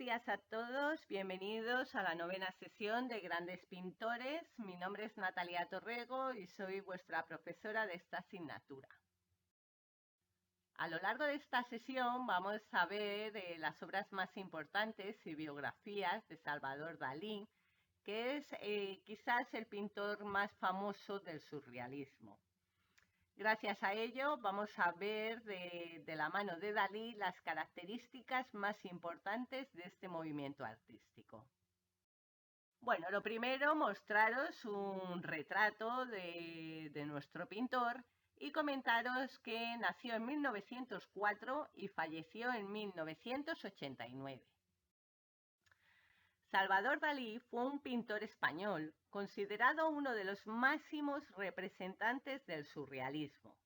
días a todos, bienvenidos a la novena sesión de Grandes Pintores. Mi nombre es Natalia Torrego y soy vuestra profesora de esta asignatura. A lo largo de esta sesión vamos a ver las obras más importantes y biografías de Salvador Dalí, que es quizás el pintor más famoso del surrealismo. Gracias a ello vamos a ver de la mano de Dalí las características más importantes de este movimiento artístico. Bueno, lo primero, mostraros un retrato de nuestro pintor y comentaros que nació en 1904 y falleció en 1989. Salvador Dalí fue un pintor español, considerado uno de los máximos representantes del surrealismo.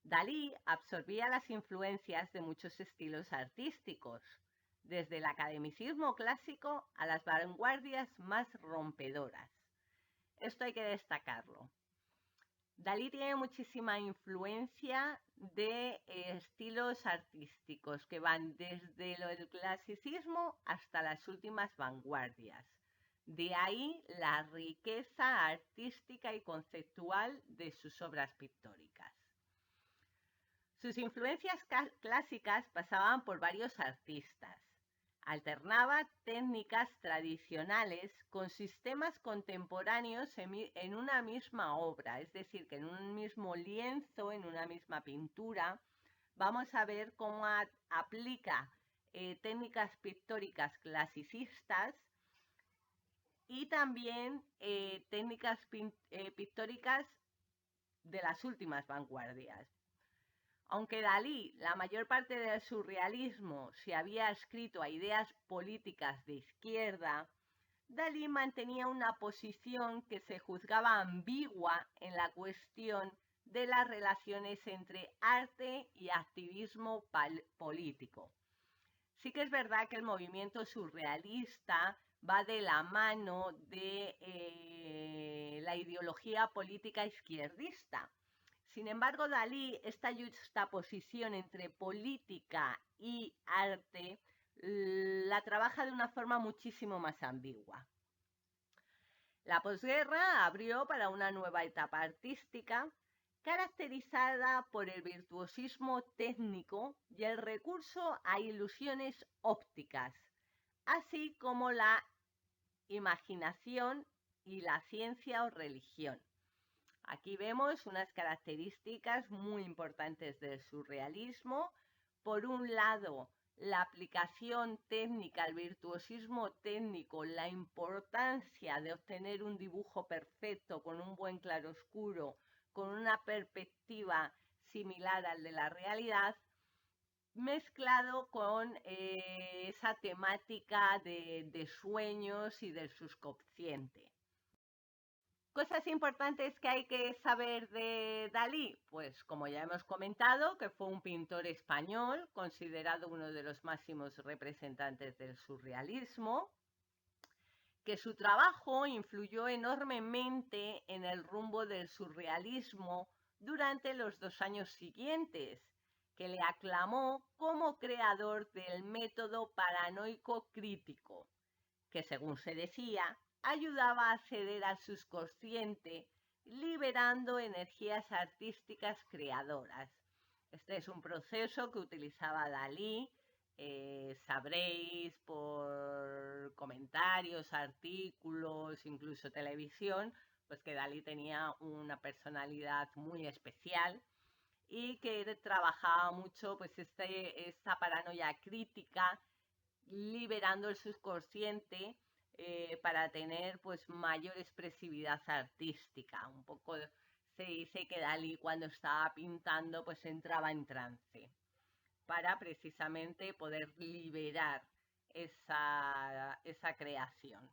Dalí absorbía las influencias de muchos estilos artísticos, desde el academicismo clásico a las vanguardias más rompedoras. Esto hay que destacarlo. Dalí tiene muchísima influencia de estilos artísticos que van desde el clasicismo hasta las últimas vanguardias. De ahí la riqueza artística y conceptual de sus obras pictóricas. Sus influencias clásicas pasaban por varios artistas. Alternaba técnicas tradicionales con sistemas contemporáneos en una misma obra, es decir, que en un mismo lienzo, en una misma pintura, vamos a ver cómo aplica técnicas pictóricas clasicistas y también técnicas pictóricas de las últimas vanguardias. Aunque Dalí, la mayor parte del surrealismo, se había adscrito a ideas políticas de izquierda, Dalí mantenía una posición que se juzgaba ambigua en la cuestión de las relaciones entre arte y activismo político. Sí que es verdad que el movimiento surrealista va de la mano de la ideología política izquierdista. Sin embargo, Dalí, esta juxtaposición entre política y arte, la trabaja de una forma muchísimo más ambigua. La posguerra abrió para una nueva etapa artística, caracterizada por el virtuosismo técnico y el recurso a ilusiones ópticas, así como la imaginación y la ciencia o religión. Aquí vemos unas características muy importantes del surrealismo. Por un lado, la aplicación técnica, el virtuosismo técnico, la importancia de obtener un dibujo perfecto con un buen claroscuro, con una perspectiva similar al de la realidad, mezclado con esa temática de sueños y del subconsciente. Cosas importantes que hay que saber de Dalí, pues como ya hemos comentado, que fue un pintor español, considerado uno de los máximos representantes del surrealismo, que su trabajo influyó enormemente en el rumbo del surrealismo durante los 2 años siguientes, que le aclamó como creador del método paranoico crítico, que según se decía, ayudaba a acceder al subconsciente, liberando energías artísticas creadoras. Este es un proceso que utilizaba Dalí. Sabréis por comentarios, artículos, incluso televisión, pues que Dalí tenía una personalidad muy especial y que trabajaba mucho pues esta paranoia crítica, liberando el subconsciente para tener pues mayor expresividad artística. Un poco se dice que Dalí cuando estaba pintando pues entraba en trance para precisamente poder liberar esa creación.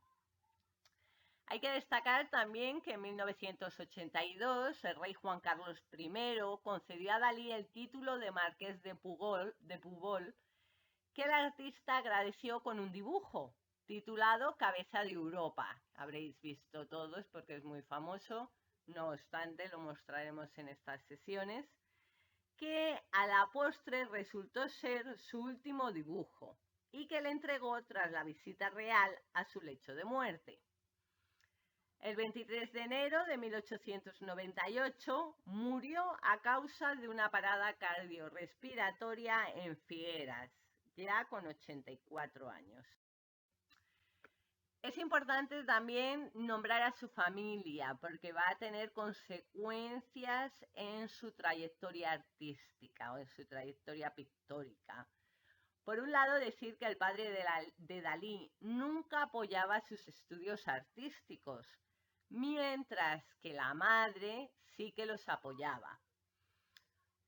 Hay que destacar también que en 1982 el rey Juan Carlos I concedió a Dalí el título de Marqués de Púbol, que el artista agradeció con un dibujo titulado Cabeza de Europa. Habréis visto todos porque es muy famoso, no obstante lo mostraremos en estas sesiones, que a la postre resultó ser su último dibujo. y que le entregó tras la visita real a su lecho de muerte. El 23 de enero de 1898 murió a causa de una parada cardiorrespiratoria en Figueras, ya con 84 años. Es importante también nombrar a su familia, porque va a tener consecuencias en su trayectoria artística o en su trayectoria pictórica. Por un lado, decir que el padre de Dalí nunca apoyaba sus estudios artísticos, mientras que la madre sí que los apoyaba.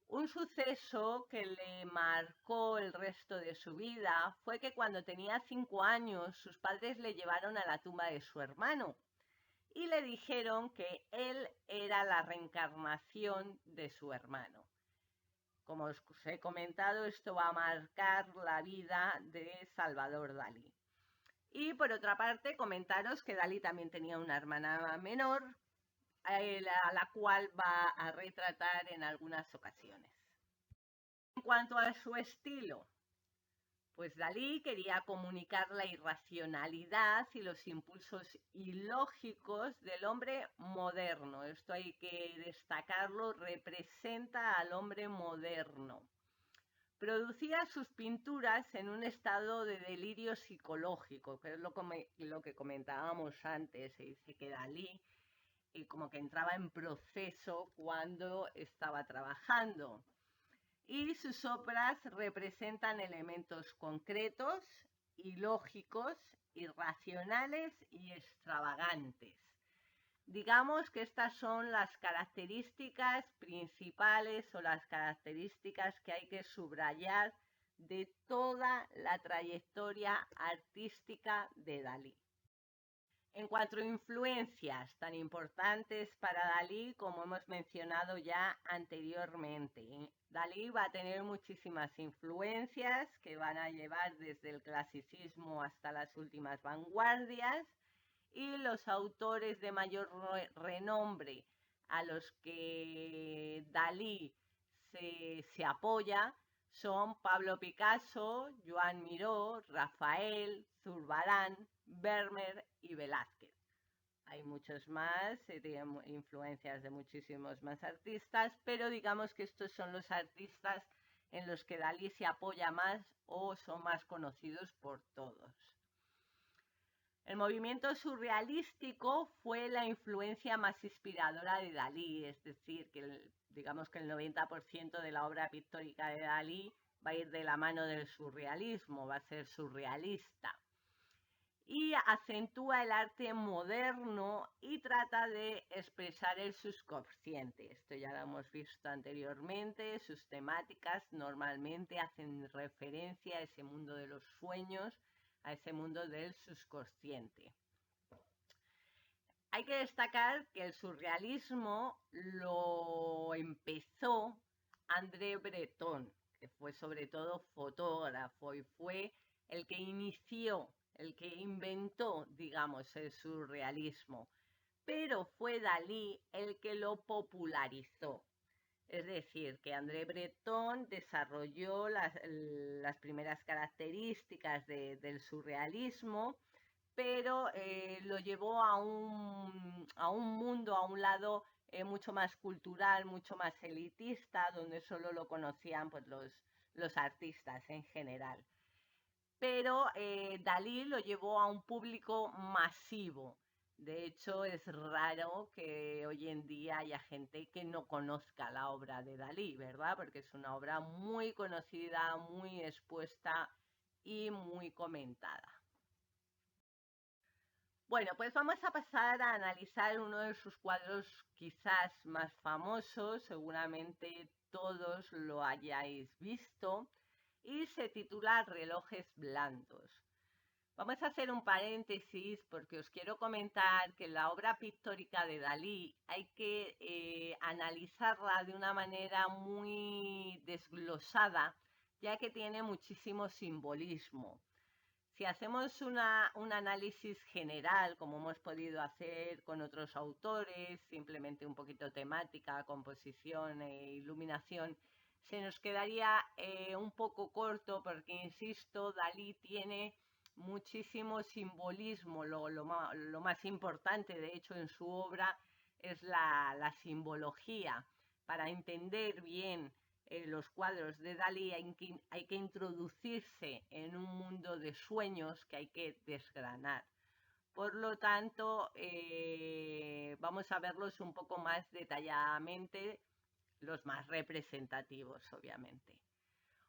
Un suceso que le marcó el resto de su vida fue que cuando tenía 5 años sus padres le llevaron a la tumba de su hermano y le dijeron que él era la reencarnación de su hermano. Como os he comentado, esto va a marcar la vida de Salvador Dalí. Y por otra parte, comentaros que Dalí también tenía una hermana menor, a la cual va a retratar en algunas ocasiones. En cuanto a su estilo, pues Dalí quería comunicar la irracionalidad y los impulsos ilógicos del hombre moderno. Esto hay que destacarlo, representa al hombre moderno. Producía sus pinturas en un estado de delirio psicológico, que es lo que comentábamos antes. Se dice que Dalí como que entraba en proceso cuando estaba trabajando. Y sus obras representan elementos concretos, ilógicos, irracionales y extravagantes. Digamos que estas son las características principales o las características que hay que subrayar de toda la trayectoria artística de Dalí. En cuanto a influencias tan importantes para Dalí, como hemos mencionado ya anteriormente, Dalí va a tener muchísimas influencias que van a llevar desde el clasicismo hasta las últimas vanguardias, y los autores de mayor renombre a los que Dalí se apoya son Pablo Picasso, Joan Miró, Rafael, Zurbarán, Vermeer y Velázquez. Hay muchos más, tienen influencias de muchísimos más artistas, pero digamos que estos son los artistas en los que Dalí se apoya más o son más conocidos por todos. El movimiento surrealístico fue la influencia más inspiradora de Dalí, es decir, que digamos que el 90% de la obra pictórica de Dalí va a ir de la mano del surrealismo, va a ser surrealista. Y acentúa el arte moderno y trata de expresar el subconsciente. Esto ya lo hemos visto anteriormente, sus temáticas normalmente hacen referencia a ese mundo de los sueños, a ese mundo del subconsciente. Hay que destacar que el surrealismo lo empezó André Breton, que fue sobre todo fotógrafo y fue el que inició, el que inventó, digamos, el surrealismo. Pero fue Dalí el que lo popularizó. Es decir, que André Breton desarrolló las primeras características del surrealismo, pero lo llevó a un mundo, a un lado mucho más cultural, mucho más elitista, donde solo lo conocían pues, los artistas en general. Pero Dalí lo llevó a un público masivo. De hecho, es raro que hoy en día haya gente que no conozca la obra de Dalí, ¿verdad? Porque es una obra muy conocida, muy expuesta y muy comentada. Bueno, pues vamos a pasar a analizar uno de sus cuadros quizás más famosos, seguramente todos lo hayáis visto, y se titula Relojes blandos. Vamos a hacer un paréntesis porque os quiero comentar que la obra pictórica de Dalí hay que analizarla de una manera muy desglosada, ya que tiene muchísimo simbolismo. Si hacemos un análisis general, como hemos podido hacer con otros autores, simplemente un poquito temática, composición e iluminación, se nos quedaría un poco corto porque, insisto, Dalí tiene muchísimo simbolismo. Lo más importante, de hecho, en su obra es la simbología. Para entender bien los cuadros de Dalí hay que introducirse en un mundo de sueños que hay que desgranar. Por lo tanto, vamos a verlos un poco más detalladamente, los más representativos, obviamente.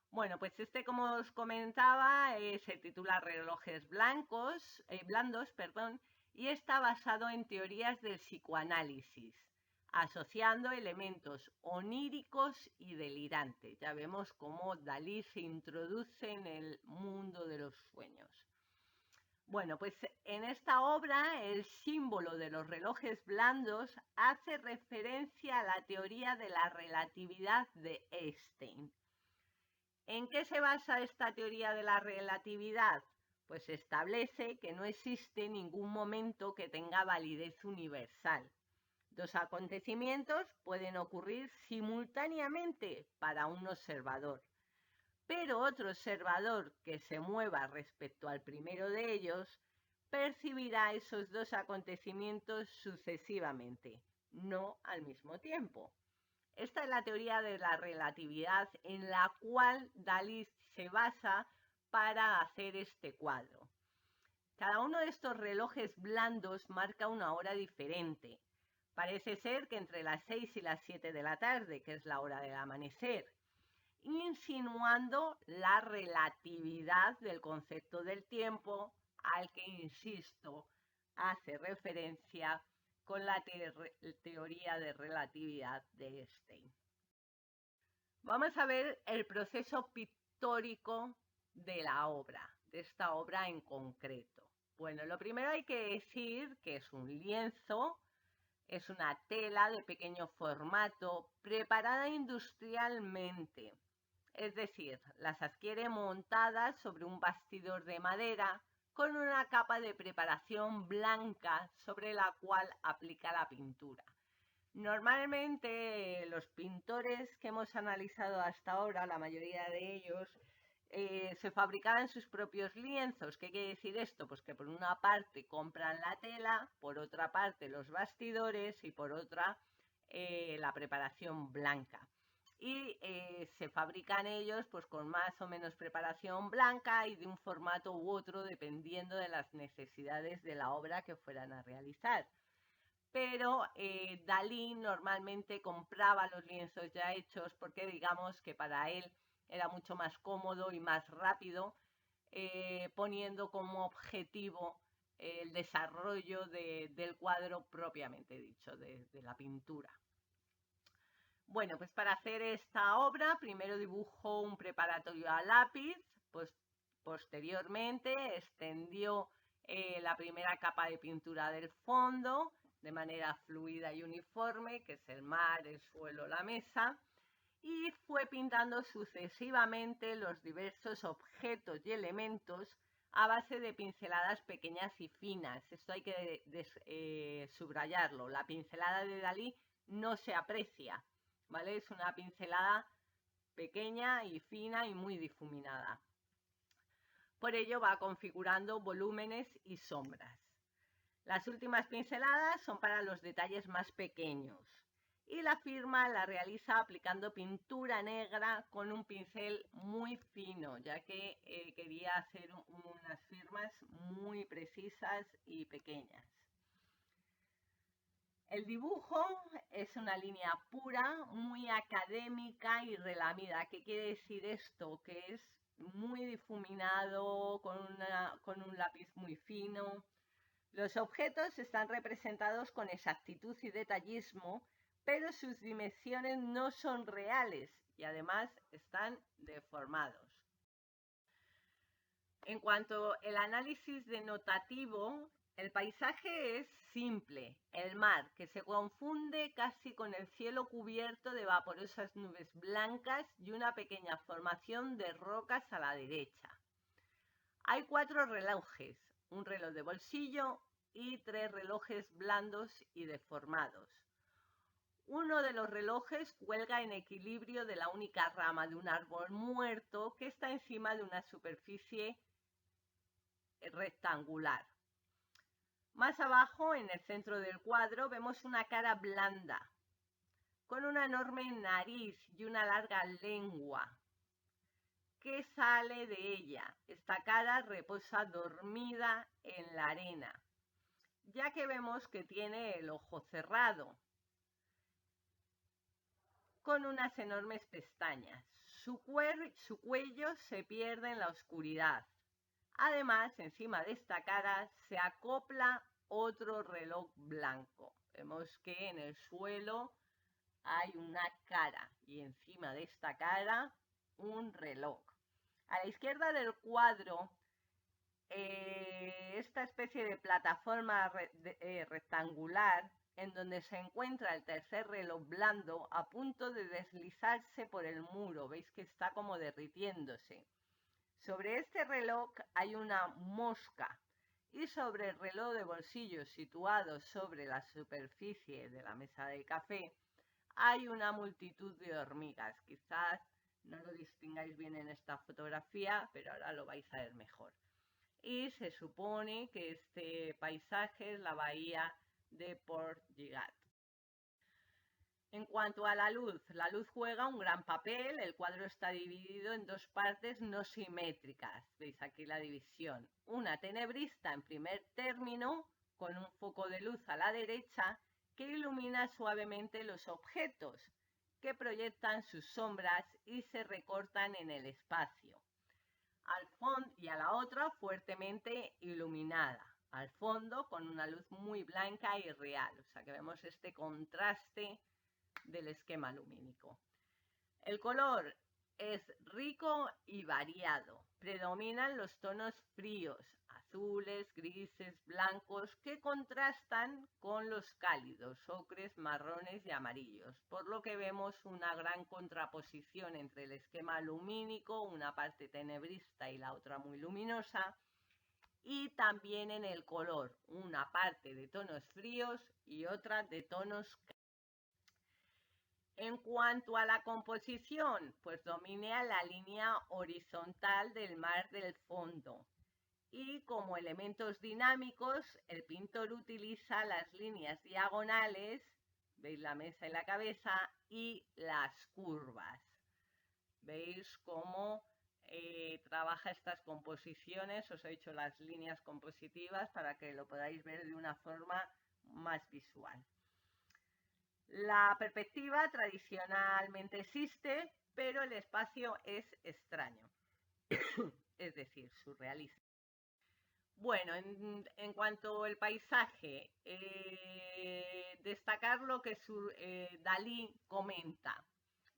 Bueno, pues como os comentaba, se titula Relojes blandos, y está basado en teorías del psicoanálisis, asociando elementos oníricos y delirantes. Ya vemos cómo Dalí se introduce en el mundo de los sueños. Bueno, pues en esta obra el símbolo de los relojes blandos hace referencia a la teoría de la relatividad de Einstein. ¿En qué se basa esta teoría de la relatividad? Pues establece que no existe ningún momento que tenga validez universal. Dos acontecimientos pueden ocurrir simultáneamente para un observador, pero otro observador que se mueva respecto al primero de ellos percibirá esos dos acontecimientos sucesivamente, no al mismo tiempo. Esta es la teoría de la relatividad en la cual Dalí se basa para hacer este cuadro. Cada uno de estos relojes blandos marca una hora diferente. Parece ser que entre las 6 y las 7 de la tarde, que es la hora del amanecer, insinuando la relatividad del concepto del tiempo al que, insisto, hace referencia con la teoría de relatividad de Einstein. Vamos a ver el proceso pictórico de la obra, de esta obra en concreto. Bueno, lo primero hay que decir que es un lienzo, es una tela de pequeño formato preparada industrialmente. Es decir, las adquiere montadas sobre un bastidor de madera con una capa de preparación blanca sobre la cual aplica la pintura. Normalmente los pintores que hemos analizado hasta ahora, la mayoría de ellos, se fabricaban sus propios lienzos. ¿Qué quiere decir esto? Pues que por una parte compran la tela, por otra parte los bastidores y por otra la preparación blanca. Y se fabrican ellos pues con más o menos preparación blanca y de un formato u otro dependiendo de las necesidades de la obra que fueran a realizar. Pero Dalí normalmente compraba los lienzos ya hechos porque digamos que para él era mucho más cómodo y más rápido, poniendo como objetivo el desarrollo del cuadro propiamente dicho, de la pintura. Bueno, pues para hacer esta obra primero dibujó un preparatorio a lápiz, pues posteriormente extendió la primera capa de pintura del fondo de manera fluida y uniforme, que es el mar, el suelo, la mesa, y fue pintando sucesivamente los diversos objetos y elementos a base de pinceladas pequeñas y finas. Esto hay que subrayarlo. La pincelada de Dalí no se aprecia, ¿vale? Es una pincelada pequeña y fina y muy difuminada. Por ello va configurando volúmenes y sombras. Las últimas pinceladas son para los detalles más pequeños y la firma la realiza aplicando pintura negra con un pincel muy fino, ya que quería hacer unas firmas muy precisas y pequeñas. El dibujo es una línea pura, muy académica y relamida. ¿Qué quiere decir esto? Que es muy difuminado, con un lápiz muy fino. Los objetos están representados con exactitud y detallismo, pero sus dimensiones no son reales y además están deformados. En cuanto al análisis denotativo, el paisaje es simple, el mar, que se confunde casi con el cielo cubierto de vaporosas nubes blancas y una pequeña formación de rocas a la derecha. Hay 4 relojes, un reloj de bolsillo y 3 relojes blandos y deformados. Uno de los relojes cuelga en equilibrio de la única rama de un árbol muerto que está encima de una superficie rectangular. Más abajo, en el centro del cuadro, vemos una cara blanda, con una enorme nariz y una larga lengua que sale de ella. Esta cara reposa dormida en la arena, ya que vemos que tiene el ojo cerrado, con unas enormes pestañas. Su cuello se pierde en la oscuridad. Además, encima de esta cara se acopla otro reloj blanco. Vemos que en el suelo hay una cara y encima de esta cara un reloj. A la izquierda del cuadro, esta especie de plataforma rectangular en donde se encuentra el tercer reloj blando a punto de deslizarse por el muro. Veis que está como derritiéndose. Sobre este reloj hay una mosca y sobre el reloj de bolsillo situado sobre la superficie de la mesa de café hay una multitud de hormigas. Quizás no lo distingáis bien en esta fotografía, pero ahora lo vais a ver mejor. Y se supone que este paisaje es la bahía de Port Lligat. En cuanto a la luz juega un gran papel. El cuadro está dividido en dos partes no simétricas. Veis aquí la división. Una tenebrista en primer término, con un foco de luz a la derecha, que ilumina suavemente los objetos, que proyectan sus sombras y se recortan en el espacio. Al fondo, y a la otra fuertemente iluminada, al fondo con una luz muy blanca y real. O sea que vemos este contraste del esquema lumínico. El color es rico y variado. Predominan los tonos fríos, azules, grises, blancos, que contrastan con los cálidos, ocres, marrones y amarillos, por lo que vemos una gran contraposición entre el esquema lumínico, una parte tenebrista y la otra muy luminosa, y también en el color, una parte de tonos fríos y otra de tonos cálidos. En cuanto a la composición, pues domina la línea horizontal del mar del fondo. Y como elementos dinámicos, el pintor utiliza las líneas diagonales, veis la mesa y la cabeza, y las curvas. Veis cómo trabaja estas composiciones. Os he dicho las líneas compositivas para que lo podáis ver de una forma más visual. La perspectiva tradicionalmente existe, pero el espacio es extraño, es decir, surrealista. Bueno, en cuanto al paisaje, destacar lo que Dalí comenta.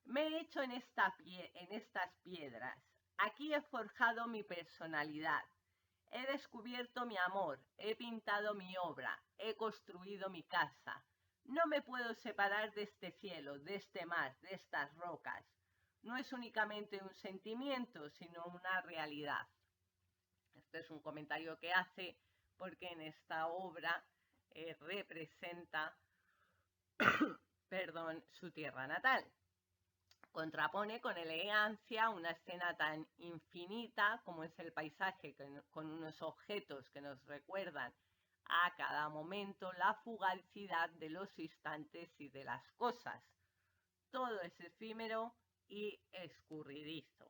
Me he hecho en estas piedras. Aquí he forjado mi personalidad. He descubierto mi amor. He pintado mi obra. He construido mi casa. No me puedo separar de este cielo, de este mar, de estas rocas. No es únicamente un sentimiento, sino una realidad. Este es un comentario que hace porque en esta obra representa su tierra natal. Contrapone con elegancia una escena tan infinita como es el paisaje, con unos objetos que nos recuerdan a cada momento la fugacidad de los instantes y de las cosas. Todo es efímero y escurridizo.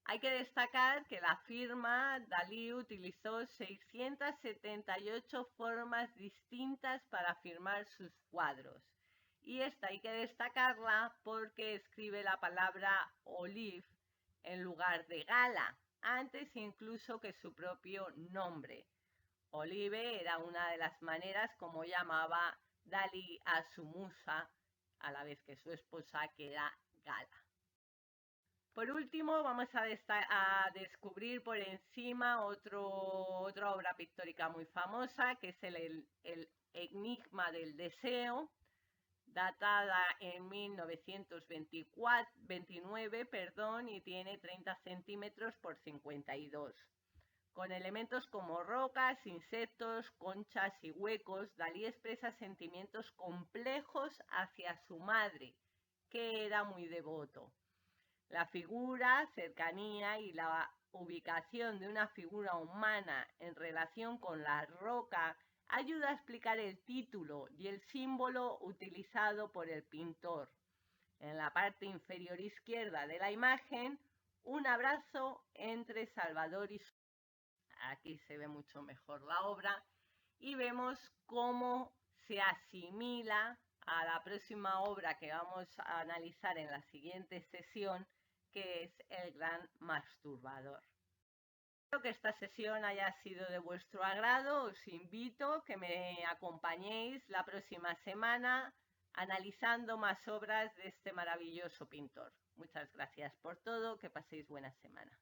Hay que destacar que la firma Dalí utilizó 678 formas distintas para firmar sus cuadros. Y esta hay que destacarla porque escribe la palabra olive en lugar de gala, antes incluso que su propio nombre. Olive era una de las maneras como llamaba Dalí a su musa, a la vez que su esposa, que era Gala. Por último, vamos a descubrir por encima otra obra pictórica muy famosa, que es el Enigma del Deseo, datada en 1929, y tiene 30 centímetros por 52. Con elementos como rocas, insectos, conchas y huecos, Dalí expresa sentimientos complejos hacia su madre, que era muy devoto. La figura, cercanía y la ubicación de una figura humana en relación con la roca ayuda a explicar el título y el símbolo utilizado por el pintor. En la parte inferior izquierda de la imagen, un abrazo entre Salvador y su... Aquí se ve mucho mejor la obra y vemos cómo se asimila a la próxima obra que vamos a analizar en la siguiente sesión, que es El Gran Masturbador. Espero que esta sesión haya sido de vuestro agrado. Os invito a que me acompañéis la próxima semana analizando más obras de este maravilloso pintor. Muchas gracias por todo, que paséis buena semana.